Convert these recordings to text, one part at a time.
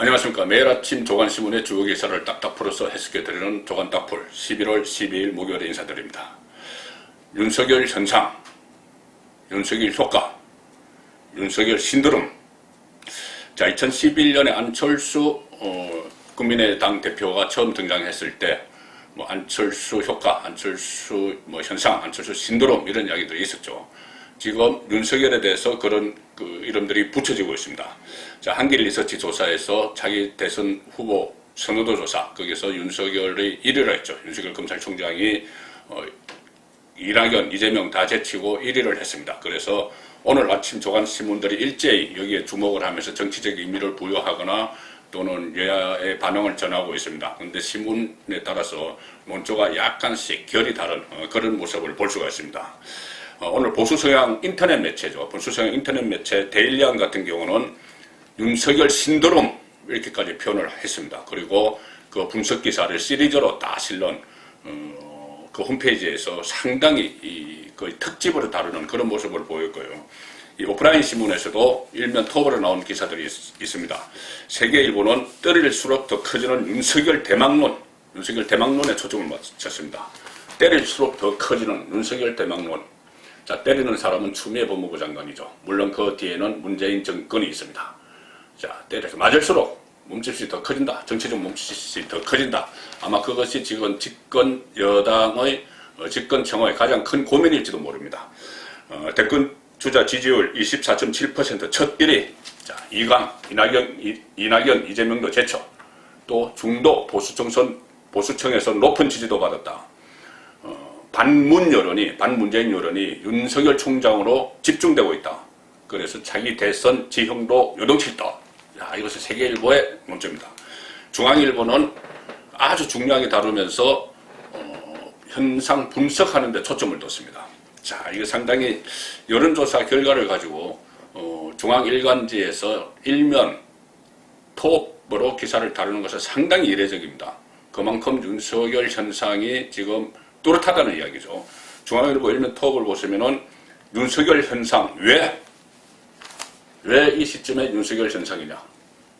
안녕하십니까. 매일 아침 조간신문의 주요 기사를 딱딱 풀어서 해석해드리는 조간딱풀 11월 12일 목요일에 인사드립니다. 윤석열 현상, 윤석열 효과, 윤석열 신드롬. 자, 2011년에 안철수 국민의당 대표가 처음 등장했을 때 뭐 안철수 효과, 안철수 현상, 안철수 신드롬 이런 이야기들이 있었죠. 지금 윤석열에 대해서 그런 이름들이 붙여지고 있습니다. 자, 한길 리서치 조사에서 자기 대선 후보 선호도 조사, 거기서 윤석열이 1위를 했죠. 윤석열 검찰총장이 이낙연, 이재명 다 제치고 1위를 했습니다. 그래서 오늘 아침 조간신문들이 일제히 여기에 주목을 하면서 정치적 의미를 부여하거나 또는 여야의 반응을 전하고 있습니다. 그런데 신문에 따라서 논조가 약간씩 결이 다른 그런 모습을 볼 수가 있습니다. 오늘 보수성향 인터넷 매체죠. 보수성향 인터넷 매체 데일리안 같은 경우는 윤석열 신드롬 이렇게까지 표현을 했습니다. 그리고 그 분석 기사를 시리즈로 다 실는 그 홈페이지에서 상당히 거의 특집으로 다루는 그런 모습을 보였고요. 이 오프라인 신문에서도 일면 톱으로 나온 기사들이 있습니다. 세계일보는 때릴수록 더 커지는 윤석열 대망론, 윤석열 대망론에 초점을 맞췄습니다. 때릴수록 더 커지는 윤석열 대망론. 자, 때리는 사람은 추미애 법무부 장관이죠. 물론 그 뒤에는 문재인 정권이 있습니다. 자, 때려서 맞을수록 몸집이 더 커진다. 정치적 몸집이 더 커진다. 아마 그것이 지금 집권 여당의 집권청의 가장 큰 고민일지도 모릅니다. 대권 주자 지지율 24.7% 첫 1위. 자, 이강, 이낙연, 이재명도 제쳐. 또 중도 보수청에서 높은 지지도 받았다. 반문 여론이, 반문재인 여론이 윤석열 총장으로 집중되고 있다. 그래서 자기 대선 지형도 요동칠다. 자, 이것은 세계일보의 논조입니다. 중앙일보는 아주 중요하게 다루면서 현상 분석하는 데 초점을 뒀습니다. 자, 이거 상당히 여론조사 결과를 가지고 중앙일간지에서 일면 톱으로 기사를 다루는 것은 상당히 이례적입니다. 그만큼 윤석열 현상이 지금 뚜렷하다는 이야기죠. 중앙일보 일면 톱을 보시면은 윤석열 현상 왜 이 시점에 윤석열 현상이냐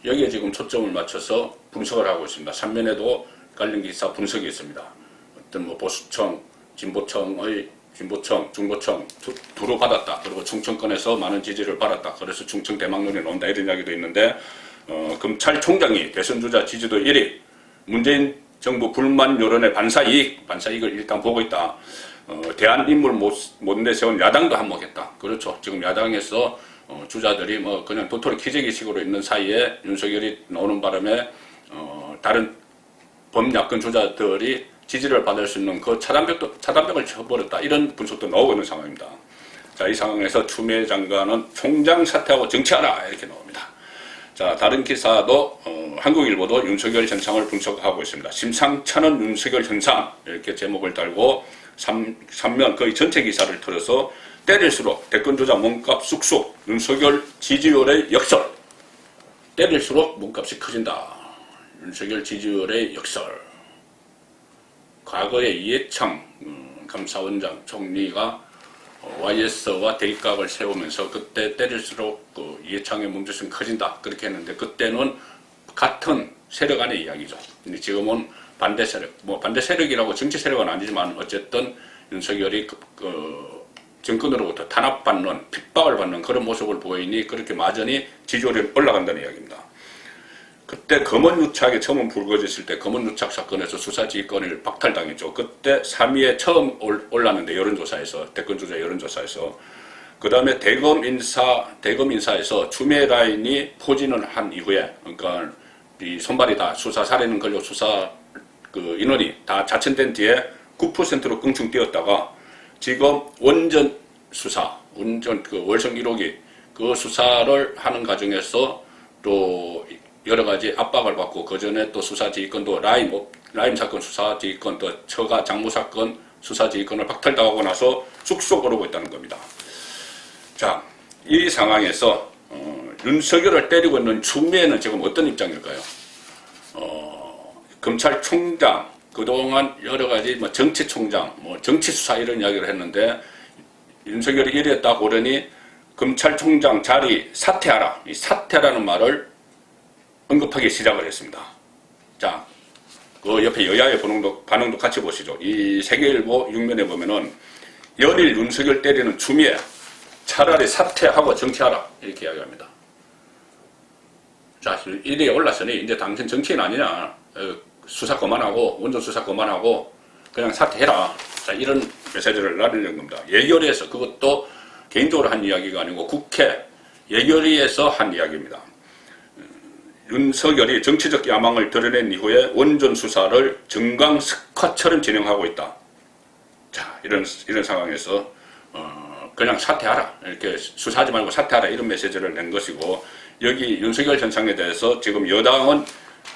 여기에 지금 초점을 맞춰서 분석을 하고 있습니다. 3면에도 관련 기사 분석이 있습니다. 어떤 보수청, 진보청, 중도청 두루 받았다. 그리고 충청권에서 많은 지지를 받았다. 그래서 충청 대망론이 나온다. 이런 이야기도 있는데 검찰총장이 대선주자 지지도 1위, 문재인 정부 불만 여론의 반사이익을 일단 보고 있다. 대안인물 못 내세운 야당도 한몫했다. 그렇죠. 지금 야당에서 주자들이 그냥 도토리 키재기식으로 있는 사이에 윤석열이 나오는 바람에 다른 범야권 주자들이 지지를 받을 수 있는 그 차단벽을 쳐버렸다. 이런 분석도 나오고 있는 상황입니다. 자, 이 상황에서 추미애 장관은 총장 사퇴하고 정치하라 이렇게 나옵니다. 자, 다른 기사도 한국일보도 윤석열 현상을 분석하고 있습니다. 심상찮은 윤석열 현상 이렇게 제목을 달고 3면 거의 전체 기사를 틀어서 때릴수록 대권주자 몸값 쑥쑥 윤석열 지지율의 역설. 때릴수록 몸값이 커진다. 윤석열 지지율의 역설. 과거에 이해창 감사원장 총리가 YS와 대립각을 세우면서 그때 때릴수록 이해창의 몸집은 커진다 그렇게 했는데 그때는 같은 세력 안의 이야기죠. 근데 지금은 반대 세력, 반대 세력이라고 정치 세력은 아니지만 어쨌든 윤석열이 정권으로부터 탄압받는 핍박을 받는 그런 모습을 보이니 그렇게 마저니 지지율이 올라간다는 이야기입니다. 그때 검언유착이 처음 불거졌을 때 검언유착 사건에서 수사지휘권을 박탈당했죠. 그때 3위에 처음 올랐는데 여론조사에서 대권주자 여론조사에서 그 다음에 대검 인사에서 추미애 라인이 포진을 한 이후에 그러니까 이 손발이 다 수사 살해는 걸려 수사 인원이 다 자천된 뒤에 9%로 껑충 뛰었다가 지금 원전 수사 월성 1호기 그 수사를 하는 과정에서 또 여러 가지 압박을 받고 그 전에 또 수사지휘권도 라임 사건 수사지휘권 또 처가 장모 사건 수사지휘권을 박탈당하고 나서 쑥쑥 오르고 있다는 겁니다. 자, 이 상황에서 윤석열을 때리고 있는 추미애는 지금 어떤 입장일까요? 검찰총장 그동안 여러 가지 정치총장 정치수사 이런 이야기를 했는데 윤석열이 이랬다 고르니 검찰총장 자리 사퇴하라. 이 사퇴라는 말을 언급하기 시작을 했습니다. 자, 그 옆에 여야의 반응도 같이 보시죠. 이 세계일보 6면에 보면은 연일 윤석열 때리는 추미애 차라리 사퇴하고 정치하라 이렇게 이야기합니다. 자, 이래 올랐으니 이제 당신 정치인 아니냐, 수사 그만하고 원전 수사 그만하고 그냥 사퇴해라. 자, 이런 메시지를 날리는 겁니다. 예결위에서, 그것도 개인적으로 한 이야기가 아니고 국회 예결위에서 한 이야기입니다. 윤석열이 정치적 야망을 드러낸 이후에 원전 수사를 정강석화처럼 진행하고 있다. 자, 이런 상황에서 그냥 사퇴하라, 이렇게 수사하지 말고 사퇴하라, 이런 메시지를 낸 것이고, 여기 윤석열 현상에 대해서 지금 여당은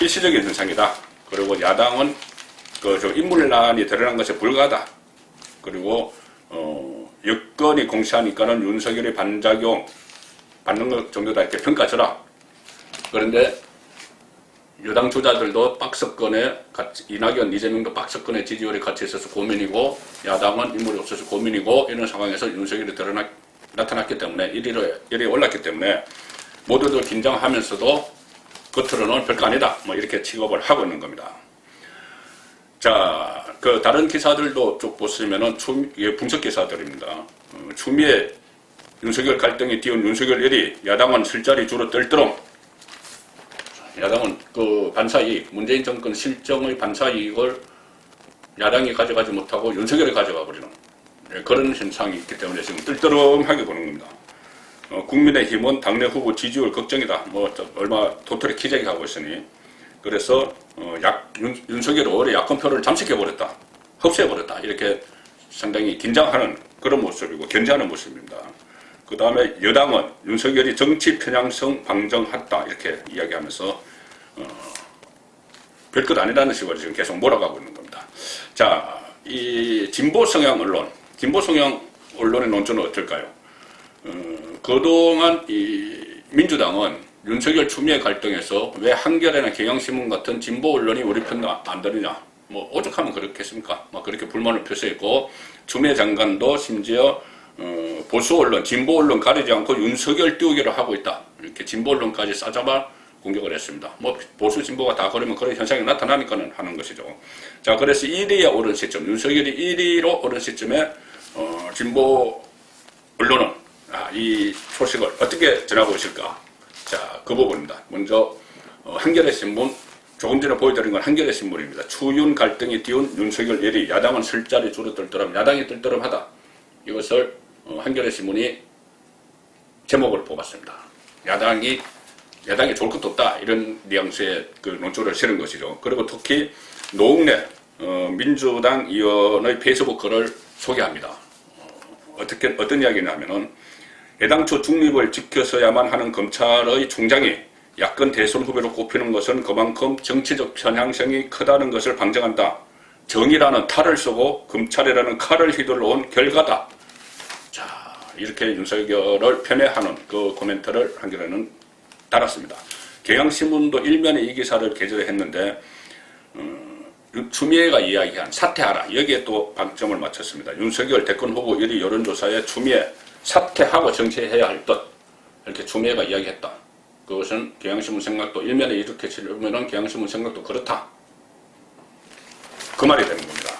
일시적인 현상이다. 그리고 야당은 인물난이 드러난 것에 불과하다. 그리고 여건이 공시하니까는 윤석열의 반작용 받는 것 정도다, 이렇게 평가줘라. 그런데 여당 주자들도 박석건에 이낙연, 이재명도 박석건의 지지율이 같이 있어서 고민이고, 야당은 인물이 없어서 고민이고, 이런 상황에서 윤석열이 나타났기 때문에 1위에 올랐기 때문에 모두들 긴장하면서도 겉으로는 별거 아니다, 뭐 이렇게 취급을 하고 있는 겁니다. 자, 그 다른 기사들도 쭉 보시면은 분석 기사들입니다. 추미애 윤석열 갈등이 띄운 윤석열 1위, 야당은 술자리 주로 떨떠름. 야당은 그 반사이익, 문재인 정권 실정의 반사이익을 야당이 가져가지 못하고 윤석열이 가져가 버리는 그런 현상이 있기 때문에 지금 뜰떠름하게 보는 겁니다. 국민의힘은 당내 후보 지지율 걱정이다. 뭐 얼마 도토리 키재기 하고 있으니, 그래서 윤석열이 오히려 야권표를 잠식해버렸다, 흡수해버렸다, 이렇게 상당히 긴장하는 그런 모습이고 견제하는 모습입니다. 그 다음에 여당은 윤석열이 정치 편향성 방정했다, 이렇게 이야기하면서 별것 아니라는 식으로 지금 계속 몰아가고 있는 겁니다. 자, 이 진보 성향 언론의 논조는 어떨까요? 그동안 이 민주당은 윤석열 추미애 갈등에서 왜 한겨레나 경향신문 같은 진보 언론이 우리 편 안 들으냐, 뭐 오죽하면 그렇겠습니까? 뭐 그렇게 불만을 표시했고, 추미애 장관도 심지어 보수 언론, 진보 언론 가리지 않고 윤석열 띄우기를 하고 있다, 이렇게 진보 언론까지 싸잡아 공격을 했습니다. 뭐 보수 진보가 다 그러면 그런 현상이 나타나니까는 하는 것이죠. 자, 그래서 1위에 오른 시점, 윤석열이 1위로 오른 시점에 진보 언론은 이 소식을 어떻게 전하고 있을까? 자, 그 부분입니다. 먼저 한겨레 신문, 조금 전에 보여드린 건 한겨레 신문입니다. 추윤 갈등이 띄운 윤석열 1위, 야당은 술자리 주로 떨떠름, 야당이 떨떠름하다. 이것을 한겨레 신문이 제목을 뽑았습니다. 야당이 좋을 것도 없다, 이런 뉘앙스의 그 논조를 실은 것이죠. 그리고 특히 노웅래 민주당 의원의 페이스북 글을 소개합니다. 어떤 이야기냐면은, 애당초 중립을 지켜서야만 하는 검찰의 총장이 야권 대선 후보로 꼽히는 것은 그만큼 정치적 편향성이 크다는 것을 방증한다. 정의라는 탈을 쓰고 검찰이라는 칼을 휘둘러 온 결과다. 자, 이렇게 윤석열을 편애하는 그 코멘트를 한겨레는 달았습니다. 경향신문도 일면에 이 기사를 게재했는데, 추미애가 이야기한 사퇴하라, 여기에 또 방점을 맞췄습니다. 윤석열 대권 후보 1위 여론조사에 추미애 사퇴하고 정치해야 할 것, 이렇게 추미애가 이야기했다. 그것은 경향신문 생각도 일면에 이렇게 치려면 경향신문 생각도 그렇다, 그 말이 되는 겁니다.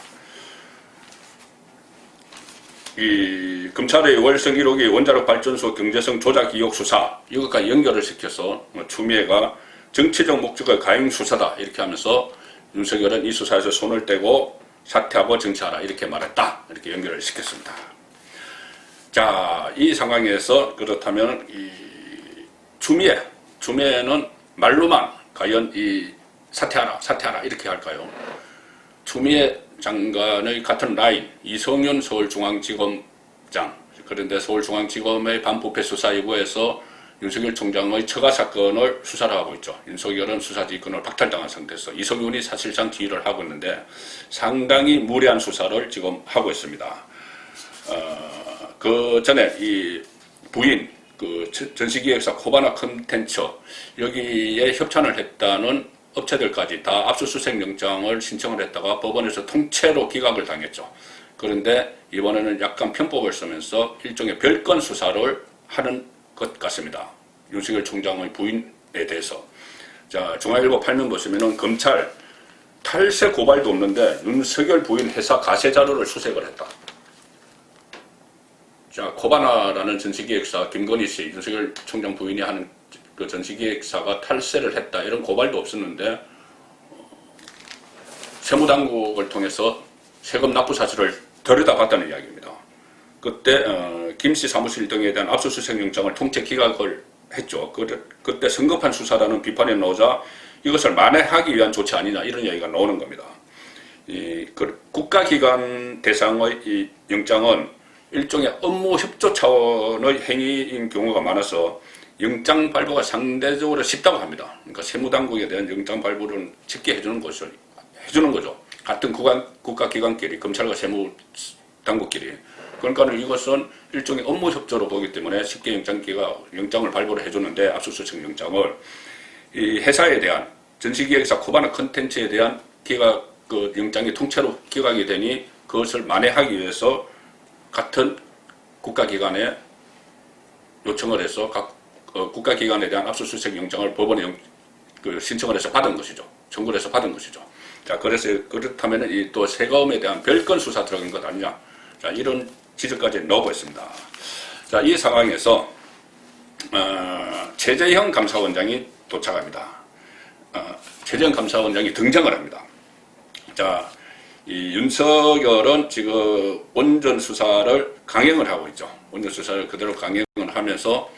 이 검찰의 월성 1호기 원자력 발전소 경제성 조작 의혹 수사, 이것과 연결을 시켜서 추미애가 정치적 목적의 가행 수사다, 이렇게 하면서 윤석열은 이 수사에서 손을 떼고 사퇴하고 정치하라, 이렇게 말했다, 이렇게 연결을 시켰습니다. 자, 이 상황에서 그렇다면 이 추미애는 말로만 과연 이 사퇴하라 이렇게 할까요? 추미애 장관의 같은 라인, 이성윤 서울중앙지검장, 그런데 서울중앙지검의 반부패 수사 이부에서 윤석열 총장의 처가 사건을 수사를 하고 있죠. 윤석열은 수사지휘권을 박탈당한 상태에서 이성윤이 사실상 지휘를 하고 있는데 상당히 무리한 수사를 지금 하고 있습니다. 그 전에 이 부인, 그 전시기획사 코바나 컨텐츠, 여기에 협찬을 했다는 업체들까지 다 압수수색 영장을 신청을 했다가 법원에서 통째로 기각을 당했죠. 그런데 이번에는 약간 편법을 쓰면서 일종의 별건 수사를 하는 것 같습니다. 윤석열 총장의 부인에 대해서. 자, 중앙일보 8면 보시면은 검찰 탈세 고발도 없는데 윤석열 부인 회사 가세 자료를 수색을 했다. 자, 코바나라는 전시기획사 김건희 씨, 윤석열 총장 부인이 하는 그 전시기획사가 탈세를 했다. 이런 고발도 없었는데 세무당국을 통해서 세금 납부 사실을 들여다봤다는 이야기입니다. 그때 김씨 사무실 등에 대한 압수수색 영장을 통째 기각을 했죠. 그때 성급한 수사라는 비판이 나오자 이것을 만회하기 위한 조치 아니냐 이런 이야기가 나오는 겁니다. 국가기관 대상의 이 영장은 일종의 업무 협조 차원의 행위인 경우가 많아서 영장 발부가 상대적으로 쉽다고 합니다. 그러니까 세무당국에 대한 영장 발부를 쉽게 해주는 거죠. 같은 국가기관끼리, 검찰과 세무당국끼리. 그러니까 이것은 일종의 업무 협조로 보기 때문에 쉽게 영장을 발부를 해주는데 압수수색 영장을 이 회사에 대한 전시기획사 코바나 컨텐츠에 대한 그 영장이 통째로 기각이 되니 그것을 만회하기 위해서 같은 국가기관에 요청을 해서 각 국가기관에 대한 압수수색 영장을 법원에 신청을 해서 받은 것이죠. 청구를 해서 받은 것이죠. 자, 그래서 그렇다면 이 또 세금에 대한 별건 수사 들어간 것 아니냐. 자, 이런 지적까지 나오고 있습니다. 자, 이 상황에서 최재형 감사원장이 도착합니다. 최재형 감사원장이 등장을 합니다. 자, 이 윤석열은 지금 원전 수사를 강행을 하고 있죠. 원전 수사를 그대로 강행을 하면서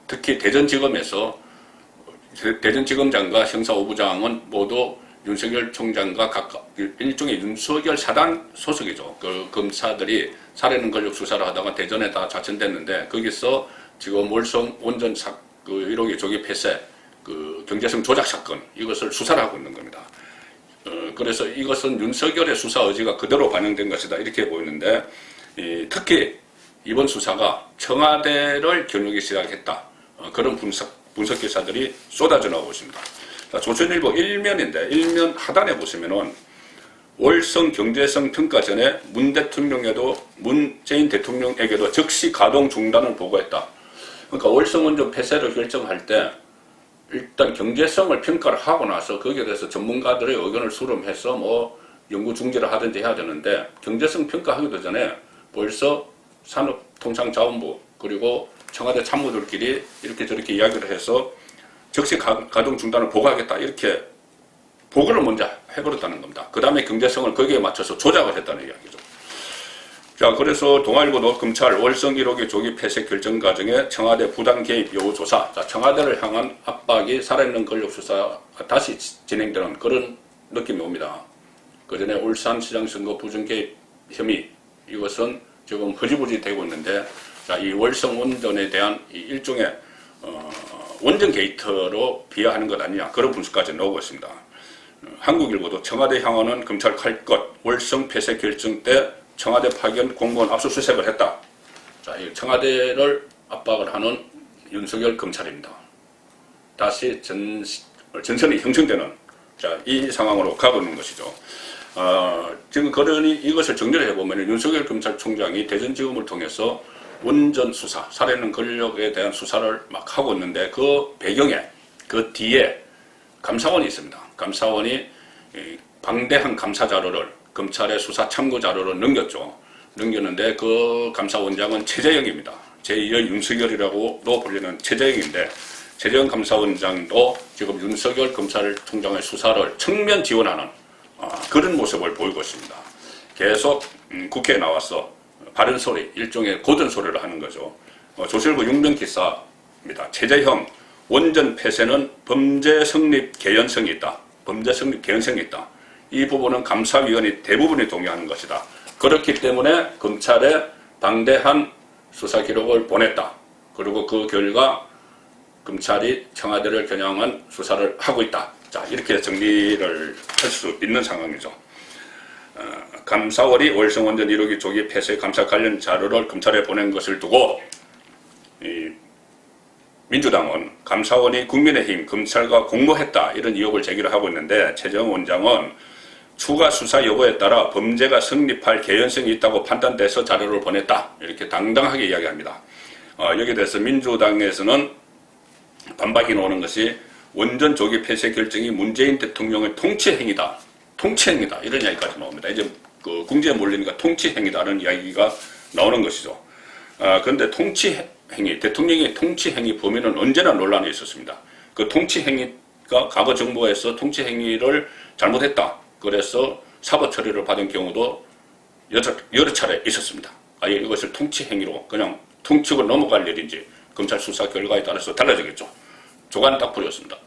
특히 대전지검에서 대전지검장과 형사5부장은 모두 윤석열 총장과 일종의 윤석열 사단 소속이죠. 그 검사들이 살해는 권력 수사를 하다가 대전에 다 좌천됐는데 거기서 지금 월성 원전 1호기 조기 폐쇄 경제성 조작 사건 이것을 수사를 하고 있는 겁니다. 그래서 이것은 윤석열의 수사 의지가 그대로 반영된 것이다 이렇게 보이는데 특히 이번 수사가 청와대를 겨누기 시작했다. 그런 분석 기사들이 쏟아져 나오고 있습니다. 자, 조선일보 1면인데 1면 하단에 보시면은 월성 경제성 평가 전에 문재인 대통령에게도 즉시 가동 중단을 보고했다. 그러니까 월성 원전 폐쇄를 결정할 때 일단 경제성을 평가를 하고 나서 거기에 대해서 전문가들의 의견을 수렴해서 뭐 연구 중지를 하든지 해야 되는데 경제성 평가하기도 전에 벌써 산업통상자원부 그리고 청와대 참모들끼리 이렇게 저렇게 이야기를 해서 즉시 가동 중단을 보고하겠다 이렇게 보고를 먼저 해버렸다는 겁니다. 그 다음에 경제성을 거기에 맞춰서 조작을 했다는 이야기죠. 자, 그래서 동아일보도 검찰 월성 1호기 조기 폐쇄 결정 과정에 청와대 부당 개입 여부 조사. 자, 청와대를 향한 압박이 살아있는 권력 수사가 다시 진행되는 그런 느낌이 옵니다. 그 전에 울산시장 선거 부정 개입 혐의 이것은 지금 흐지부지 되고 있는데, 자, 이 월성 원전에 대한 이 일종의 원전 게이트로 비하하는 것 아니냐 그런 분석까지 나오고 있습니다. 한국일보도 청와대 향하는 검찰 칼것 월성 폐쇄 결정 때 청와대 파견 공무원 압수수색을 했다. 자, 이 청와대를 압박을 하는 윤석열 검찰입니다. 다시 전선이 형성되는 자, 이 상황으로 가고 있는 것이죠. 지금 그러니 이것을 정리를 해보면 윤석열 검찰총장이 대전지검을 통해서 원전 수사, 살해는 권력에 대한 수사를 막 하고 있는데 그 배경에 그 뒤에 감사원이 있습니다. 감사원이 방대한 감사 자료를 검찰의 수사 참고 자료를 넘겼는데 그 감사원장은 최재형입니다. 제2의 윤석열이라고도 불리는 최재형인데 최재형 감사원장도 지금 윤석열 검찰총장의 수사를 청면 지원하는 그런 모습을 보이고 있습니다. 계속 국회에 나와서 바른 소리, 일종의 고전 소리를 하는 거죠. 조선일보 6면 기사입니다. 최재형 원전 폐쇄는 범죄 성립 개연성이 있다. 범죄 성립 개연성이 있다. 이 부분은 감사위원이 대부분이 동의하는 것이다. 그렇기 때문에 검찰에 방대한 수사 기록을 보냈다. 그리고 그 결과 검찰이 청와대를 겨냥한 수사를 하고 있다. 자, 이렇게 정리를 할 수 있는 상황이죠. 감사원이 월성원전 1호기 조기 폐쇄 감사 관련 자료를 검찰에 보낸 것을 두고 민주당은 감사원이 국민의힘 검찰과 공모했다 이런 의혹을 제기를 하고 있는데 최재형 원장은 추가 수사 여부에 따라 범죄가 성립할 개연성이 있다고 판단돼서 자료를 보냈다 이렇게 당당하게 이야기합니다. 여기에 대해서 민주당에서는 반박이 나오는 것이 원전 조기 폐쇄 결정이 문재인 대통령의 통치행위다. 통치행위다. 이런 이야기까지 나옵니다. 이제 그 궁지에 몰리니까 통치행위다라는 이야기가 나오는 것이죠. 그런데 통치행위, 대통령의 통치행위 범위는 언제나 논란이 있었습니다. 그 통치행위가 과거 정부에서 통치행위를 잘못했다. 그래서 사법 처리를 받은 경우도 여러 차례 있었습니다. 아예 이것을 통치행위로 그냥 퉁치고 넘어갈 일인지 검찰 수사 결과에 따라서 달라지겠죠. 조간 딱 부렸습니다.